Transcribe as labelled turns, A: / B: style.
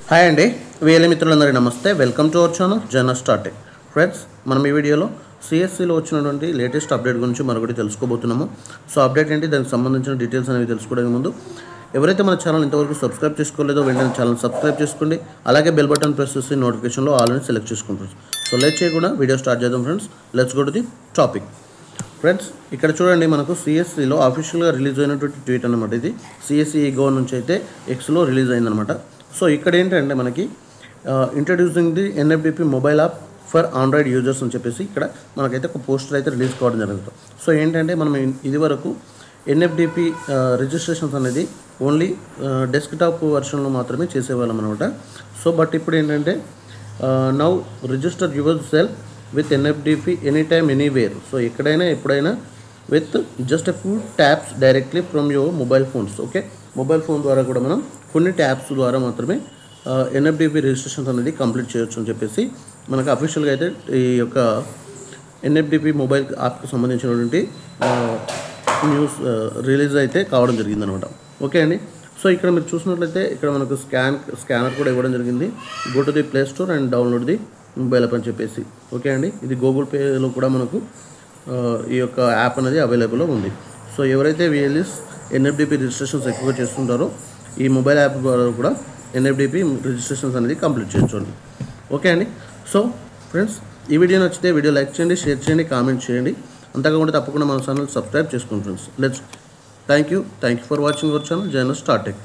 A: Hi అండి, వీఎల్ఏ మిత్రులందరికీ నమస్తే. Welcome to our channel journal starting. Friends, మనం ఈ వీడియోలో సిఎస్సిలో వచ్చినటువంటి లేటెస్ట్ అప్డేట్ గురించి మరొకటి తెలుసుకోబోతున్నాము. సో అప్డేట్ ఏంటి, దానికి సంబంధించిన డీటెయిల్స్ అనేవి తెలుసుకోవడానికి ముందు ఎవరైతే మన ఛానల్ ఇంతవరకు సబ్స్క్రైబ్ చేసుకోలేదో వెంటనే ఛానల్ సబ్స్క్రైబ్ చేసుకోండి. అలాగే బెల్ బటన్ ప్రెస్ చేసి నోటిఫికేషన్లో ఆల్ అని సెలెక్ట్ చేసుకుంటారు. సో లేట్ చేయకుండా వీడియో స్టార్ట్ చేద్దాం friends. Let's go to the topic. Friends, ఇక్కడ చూడండి, మనకు సిఎస్సిలో అఫీషియల్గా రిలీజ్ అయినటువంటి ట్వీట్ అనమాట. ఇది సిఎస్సి ఈగో నుంచి అయితే ఎక్స్లో రిలీజ్ అయిందనమాట. సో ఇక్కడ ఏంటంటే మనకి introducing the NFDP mobile app for Android users అని చెప్పేసి ఇక్కడ మనకైతే ఒక పోస్టర్ అయితే రిలీజ్ కావడం జరిగింది. సో ఏంటంటే మనం ఇది వరకు ఎన్ఎఫ్డిపి రిజిస్ట్రేషన్స్ అనేది ఓన్లీ డెస్క్టాప్ వర్షన్లో మాత్రమే చేసేవాళ్ళం అనమాట. సో బట్ ఇప్పుడు ఏంటంటే now register your self with NFDP any time anywhere. So ఎక్కడైనా ఎప్పుడైనా with just a few taps directly from your mobile phones. Okay, mobile phone ద్వారా కూడా మనం కొన్ని ట్యాప్స్ ద్వారా మాత్రమే ఎన్ఎఫ్డిపి రిజిస్ట్రేషన్స్ అనేది కంప్లీట్ చేయొచ్చు అని చెప్పేసి మనకు అఫీషియల్గా అయితే ఈ యొక్క ఎన్ఎఫ్డిపి మొబైల్ యాప్కి సంబంధించినటువంటి న్యూస్ రిలీజ్ అయితే కావడం జరిగిందనమాట. ఓకే అండి. సో ఇక్కడ మీరు చూసినట్లయితే ఇక్కడ మనకు స్కానర్ కూడా ఇవ్వడం జరిగింది. Go to the play store and download the mobile app అని చెప్పేసి. ఓకే అండి, ఇది గూగుల్ పేలో కూడా మనకు ఈ యొక్క యాప్ అనేది అవైలబుల్లో ఉంది. సో ఎవరైతే విఎల్ఈస్ ఎన్ఎఫ్డిపి రిజిస్ట్రేషన్స్ ఎక్కువగా చేస్తుంటారో ఈ మొబైల్ యాప్ ద్వారా కూడా ఎన్ఎఫ్డిపి రిజిస్ట్రేషన్స్ అనేది కంప్లీట్ చేయొచ్చు. ఓకే అండి. సో ఫ్రెండ్స్, ఈ వీడియో నచ్చితే వీడియో లైక్ చేయండి, షేర్ చేయండి, కామెంట్ చేయండి. అంతకాకుండా తప్పకుండా మన ఛానల్ సబ్స్క్రైబ్ చేసుకోండి friends. Thank you for watching our channel journal starting.